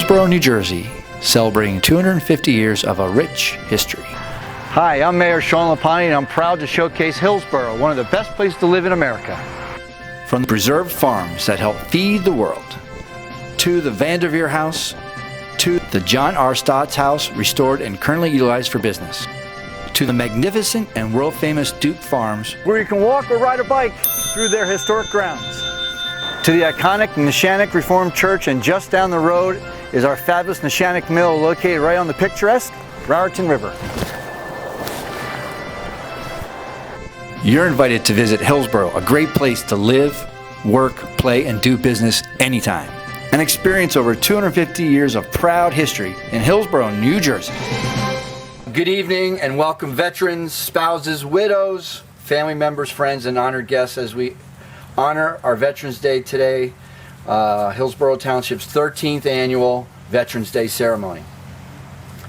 Hillsborough, New Jersey, celebrating 250 years of a rich history. Hi, I'm Mayor Sean Lapani, and I'm proud to showcase Hillsborough, one of the best places to live in America. From the preserved farms that help feed the world, to the Vanderveer House, to the John R. Stott's house, restored and currently utilized for business, to the magnificent and world-famous Duke Farms, where you can walk or ride a bike through their historic grounds, to the iconic NESHANIC Reformed Church, and just down the road is our fabulous NESHANIC Mill located right on the picturesque Raritan River. You're invited to visit Hillsborough, a great place to live, work, play, and do business anytime, and experience over 250 years of proud history in Hillsborough, New Jersey. Good evening and welcome veterans, spouses, widows, family members, friends, and honored guests as we honor our Veterans Day today, Hillsborough Township's 13th annual Veterans Day ceremony.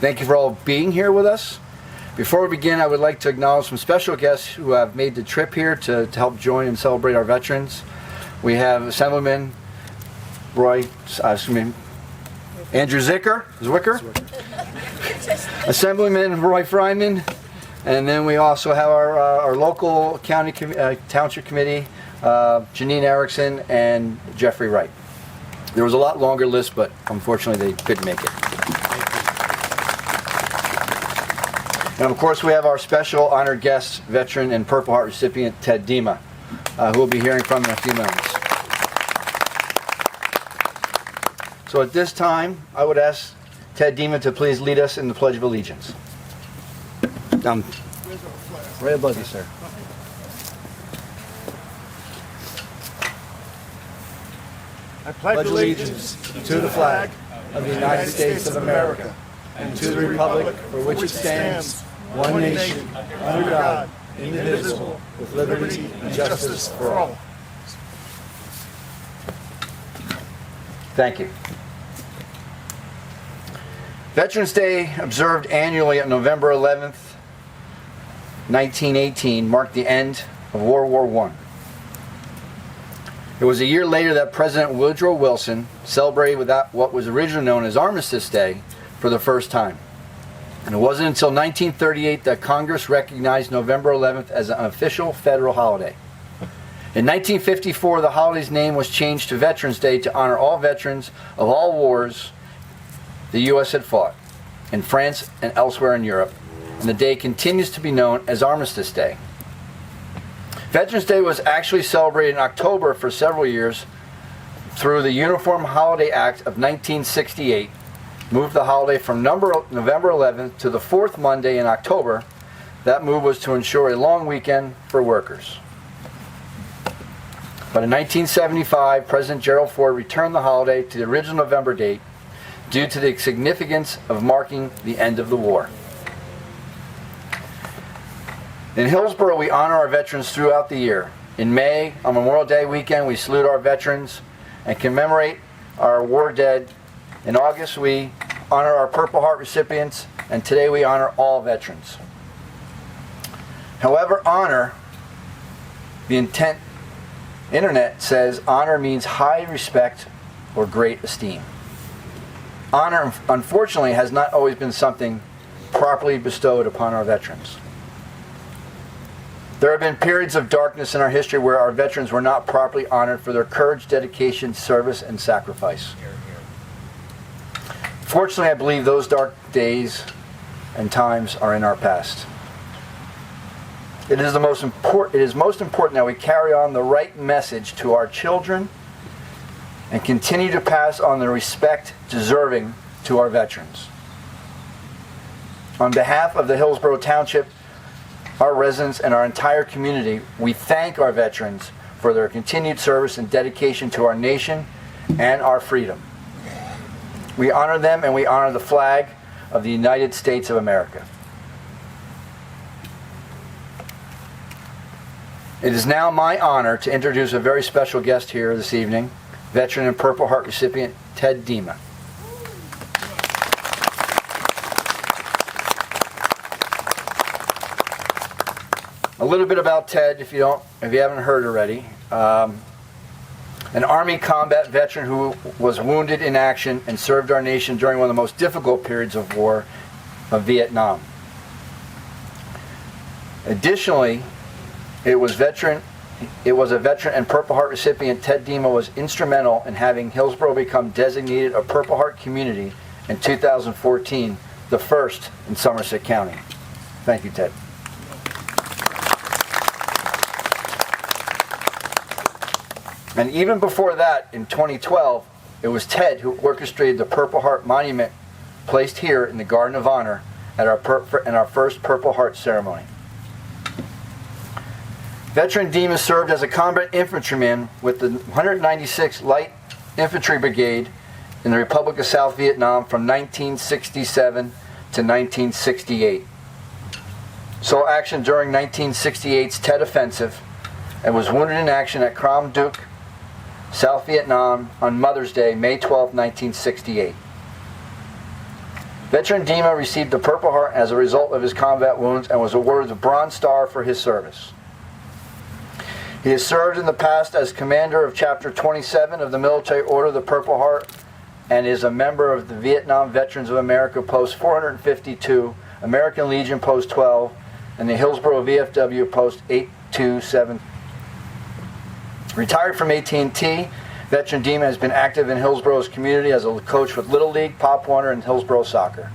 Thank you for all being here with us. Before we begin, I would like to acknowledge some special guests who have made the trip here to help join and celebrate our veterans. We have Assemblyman Andrew Zwicker, Assemblyman Roy Fryman, and then we also have our local county township committee, Janine Erickson and Jeffrey Wright. There was a lot longer list, but unfortunately they couldn't make it. And of course we have our special honored guest, veteran and Purple Heart recipient Ted Dima, who we'll be hearing from in a few moments. So at this time, I would ask Ted Dima to please lead us in the Pledge of Allegiance. Right above you, sir. I pledge allegiance to the flag of the United States of America and to the republic for which it stands, one nation, under God, indivisible, with liberty and justice for all. Thank you. Veterans Day, observed annually on November 11th, 1918, marked the end of World War I. It was a year later that President Woodrow Wilson celebrated what was originally known as Armistice Day for the first time. And it wasn't until 1938 that Congress recognized November 11th as an official federal holiday. In 1954, the holiday's name was changed to Veterans Day to honor all veterans of all wars the U.S. had fought in France and elsewhere in Europe, and the day continues to be known as Armistice Day. Veterans Day was actually celebrated in October for several years through the Uniform Holiday Act of 1968, moved the holiday from November 11th to the fourth Monday in October. That move was to ensure a long weekend for workers. But in 1975, President Gerald Ford returned the holiday to the original November date due to the significance of marking the end of the war. In Hillsborough, we honor our veterans throughout the year. In May, on Memorial Day weekend, we salute our veterans and commemorate our war dead. In August, we honor our Purple Heart recipients, and today we honor all veterans. However, honor, the internet says honor means high respect or great esteem. Honor, unfortunately, has not always been something properly bestowed upon our veterans. There have been periods of darkness in our history where our veterans were not properly honored for their courage, dedication, service, and sacrifice. Fortunately, I believe those dark days and times are in our past. It is most important that we carry on the right message to our children and continue to pass on the respect deserving to our veterans. On behalf of the Hillsborough Township, our residents, and our entire community, we thank our veterans for their continued service and dedication to our nation and our freedom. We honor them and we honor the flag of the United States of America. It is now my honor to introduce a very special guest here this evening, veteran and Purple Heart recipient Ted Dima. A little bit about Ted, if you haven't heard already. Now an Army combat veteran who was wounded in action and served our nation during one of the most difficult periods of war of Vietnam. Additionally, it was a veteran and Purple Heart recipient. Ted Dima was instrumental in having Hillsborough become designated a Purple Heart community in 2014, the first in Somerset County. Thank you, Ted. And even before that, in 2012, it was Ted who orchestrated the Purple Heart Monument placed here in the Garden of Honor at our first Purple Heart ceremony. Veteran Dima served as a combat infantryman with the 196th Light Infantry Brigade in the Republic of South Vietnam from 1967 to 1968. Saw action during 1968's Tet Offensive and was wounded in action at Crom Duc, South Vietnam on Mother's Day, May 12, 1968. Veteran Dima received the Purple Heart as a result of his combat wounds and was awarded the Bronze Star for his service. He has served in the past as commander of Chapter 27 of the Military Order of the Purple Heart and is a member of the Vietnam Veterans of America Post 452, American Legion Post 12, and the Hillsborough VFW Post 827. Retired from AT&T, Veteran Dima has been active in Hillsborough's community as a coach with Little League, Pop Warner, and Hillsborough Soccer.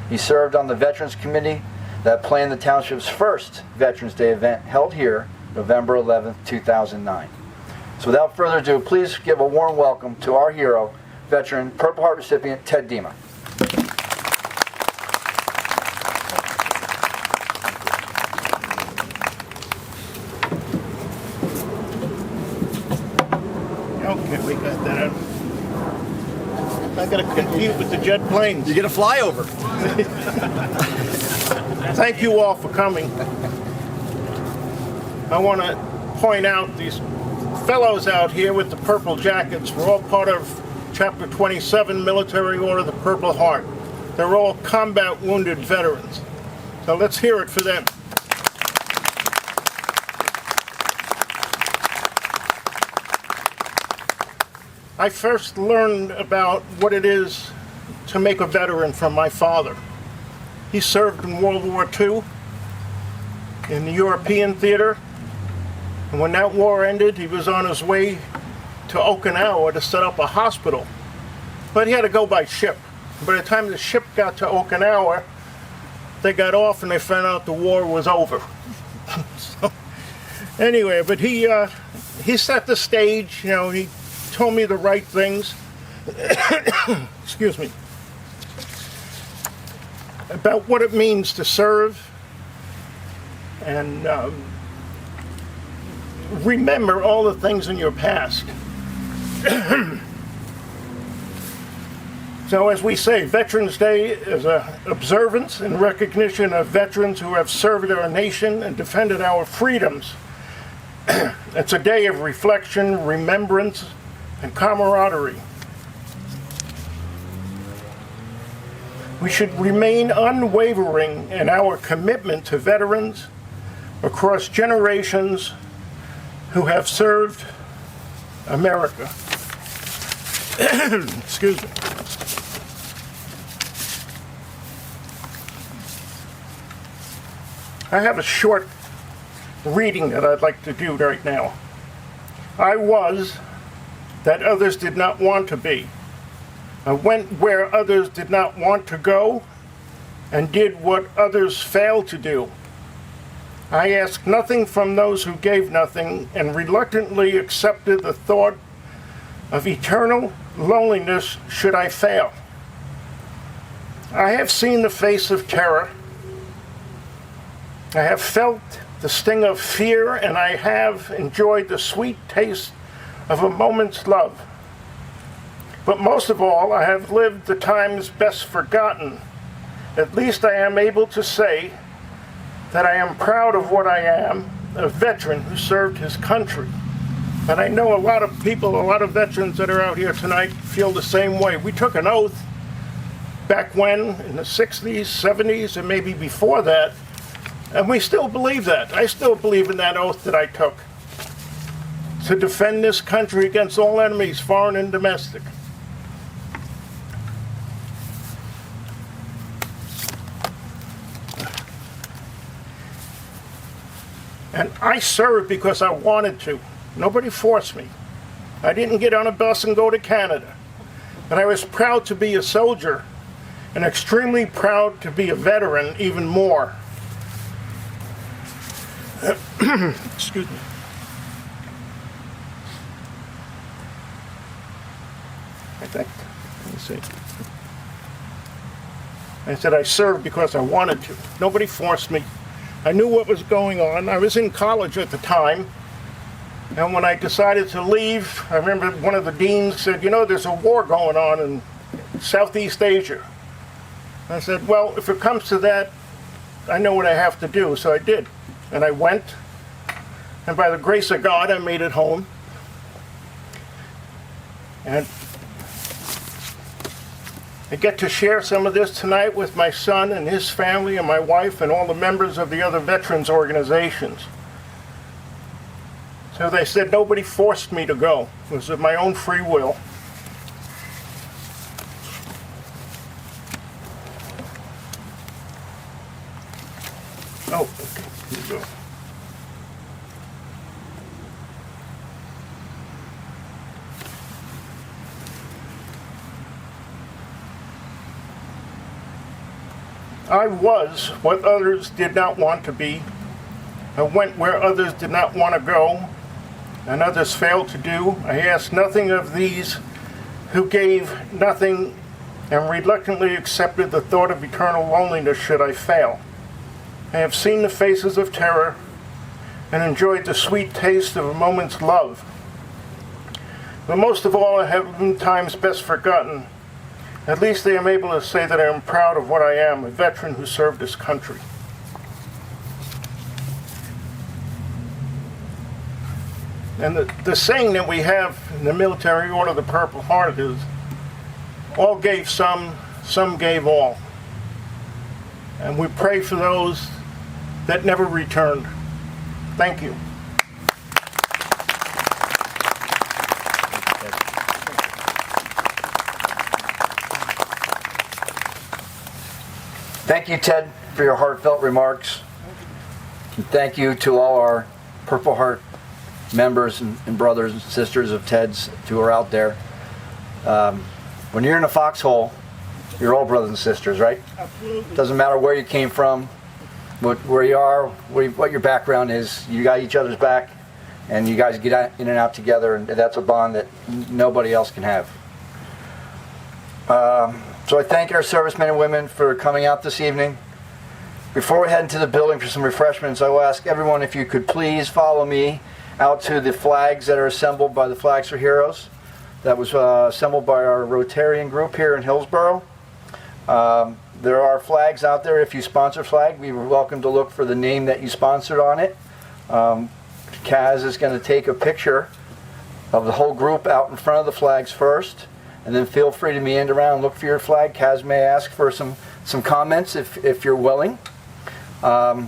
He served on the Veterans Committee that planned the Township's first Veterans Day event held here November 11, 2009. So without further ado, please give a warm welcome to our hero, veteran Purple Heart recipient Ted Dima. Okay, we got that. I got to compete with the jet planes. You get a flyover. Thank you all for coming. I want to point out these fellows out here with the purple jackets were all part of Chapter 27 Military Order of the Purple Heart. They're all combat wounded veterans. So let's hear it for them. I first learned about what it is to make a veteran from my father. He served in World War II in the European theater. And when that war ended, he was on his way to Okinawa to set up a hospital. But he had to go by ship. By the time the ship got to Okinawa, they got off and they found out the war was over. So, anyway, but he set the stage, you know, he told me the right things. Excuse me. About what it means to serve and remember all the things in your past. So as we say, Veterans Day is an observance in recognition of veterans who have served our nation and defended our freedoms. It's a day of reflection, remembrance, and camaraderie. We should remain unwavering in our commitment to veterans across generations who have served America. Excuse me. I have a short reading that I'd like to do right now. I was that others did not want to be. I went where others did not want to go and did what others failed to do. I asked nothing from those who gave nothing and reluctantly accepted the thought of eternal loneliness should I fail. I have seen the face of terror. I have felt the sting of fear, and I have enjoyed the sweet taste of a moment's love. But most of all, I have lived the times best forgotten. At least I am able to say that I am proud of what I am, a veteran who served his country. And I know a lot of people, a lot of veterans that are out here tonight feel the same way. We took an oath back when, in the 60s, 70s, and maybe before that, and we still believe that. I still believe in that oath that I took. to defend this country against all enemies, foreign and domestic. And I served because I wanted to. Nobody forced me. I didn't get on a bus and go to Canada. But I was proud to be a soldier and extremely proud to be a veteran even more. Excuse me. I think, let me see. I said I served because I wanted to. Nobody forced me. I knew what was going on. I was in college at the time. And when I decided to leave, I remember one of the deans said, you know, there's a war going on in Southeast Asia. I said, well, if it comes to that, I know what I have to do. So I did. And I went. And by the grace of God, I made it home. And I get to share some of this tonight with my son and his family and my wife and all the members of the other veterans organizations. So they said nobody forced me to go. It was of my own free will. Oh, okay, here you go. I was what others did not want to be. I went where others did not want to go, and others failed to do. I asked nothing of these who gave nothing and reluctantly accepted the thought of eternal loneliness should I fail. I have seen the faces of terror and enjoyed the sweet taste of a moment's love. But most of all, I have been times best forgotten. At least I am able to say that I am proud of what I am, a veteran who served this country. And the saying that we have in the military order of the Purple Heart is, all gave some gave all. And we pray for those that never returned. Thank you. Thank you, Ted, for your heartfelt remarks. And thank you to all our Purple Heart members and brothers and sisters of Ted's who are out there. When you're in a foxhole, you're all brothers and sisters, right? Absolutely. Doesn't matter where you came from, where you are, what your background is. You got each other's back, and you guys get in and out together, and that's a bond that nobody else can have. So I thank our servicemen and women for coming out this evening. Before we head into the building for some refreshments, I will ask everyone if you could please follow me out to the flags that are assembled by the Flags for Heroes. That was assembled by our Rotarian group here in Hillsborough. There are flags out there. If you sponsor a flag, we were welcome to look for the name that you sponsored on it. Kaz is going to take a picture of the whole group out in front of the flags first, and then feel free to meander around and look for your flag. Kaz may ask for some comments if you're willing. I'd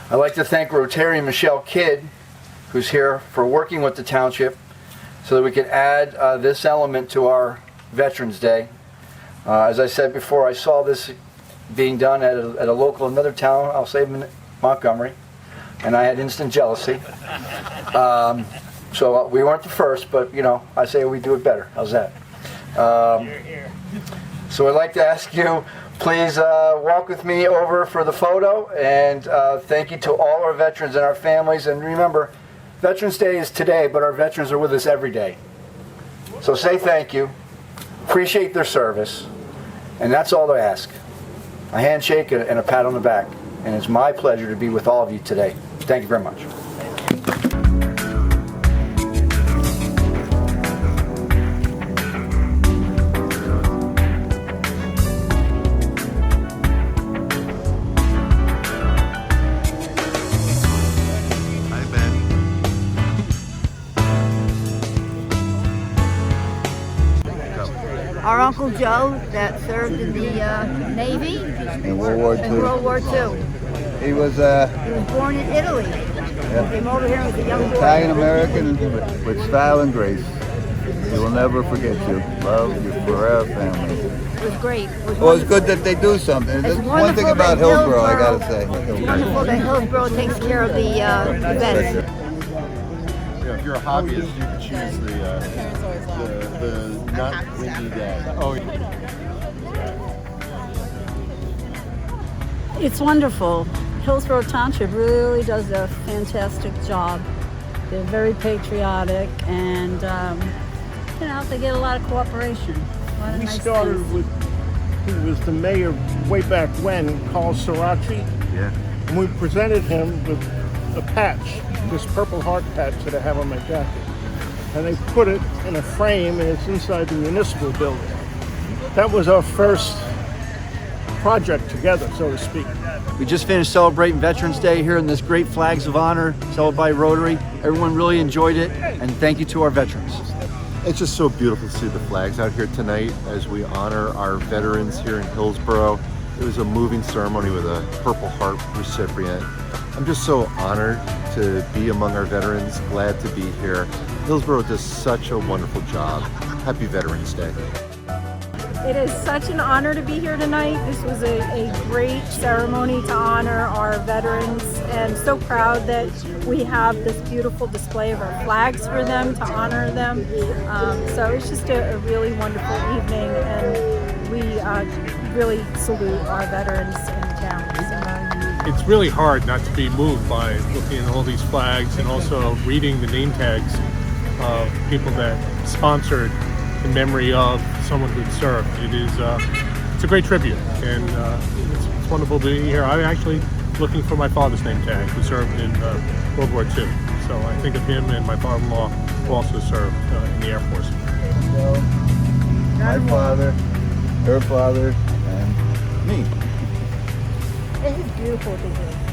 like to thank Rotarian Michelle Kidd, who's here, for working with the township so that we can add this element to our Veterans Day. As I said before, I saw this being done at a local, another town, I'll say Montgomery, and I had instant jealousy. So we weren't the first, but you know, I say we do it better. How's that? So I'd like to ask you, please walk with me over for the photo, and thank you to all our veterans and our families. And remember, Veterans Day is today, but our veterans are with us every day. So say thank you, appreciate their service, and that's all I ask. A handshake and a pat on the back. And it's my pleasure to be with all of you today. Thank you very much. Our Uncle Joe that served in the Navy In World War II. in World War II. He was He was born in Italy. Came over here with a young boy. Italian American with style and grace. We will never forget you. Love your forever family. It was great. Well, it's good that they do something. That's one thing about Hillsborough, I gotta say. It's wonderful that Hillsborough takes care of the events. Yeah, if you're a hobbyist, you can choose the not windy day. Oh, It's wonderful. Hillsborough Township really does a fantastic job. They're very patriotic, and you know, they get a lot of cooperation. A lot of We nice started things. with who was the mayor way back when, Carl Sirachi. Yeah. And we presented him with a patch, this Purple Heart patch that I have on my jacket. And they put it in a frame, and it's inside the municipal building. That was our first project together, so to speak. We just finished celebrating Veterans Day here in this great Flags of Honor, celebrated by Rotary. Everyone really enjoyed it, and thank you to our veterans. it's just so beautiful to see the flags out here tonight as we honor our veterans here in Hillsborough. It was a moving ceremony with a Purple Heart recipient. I'm just so honored to be among our veterans, glad to be here. Hillsborough does such a wonderful job. Happy Veterans Day. It is such an honor to be here tonight. This was a great ceremony to honor our veterans, and so proud that we have this beautiful display of our flags for them to honor them. So it's just a really wonderful evening, and we really salute our veterans in town. So. It's really hard not to be moved by looking at all these flags and also reading the name tags of people that sponsored in memory of someone who'd served. It's a great tribute, and it's wonderful to be here. I'm actually looking for my father's name tag, who served in World War II. So I think of him, and my father-in-law who also served in the Air Force. So, my father, her father, and me. This is beautiful to do.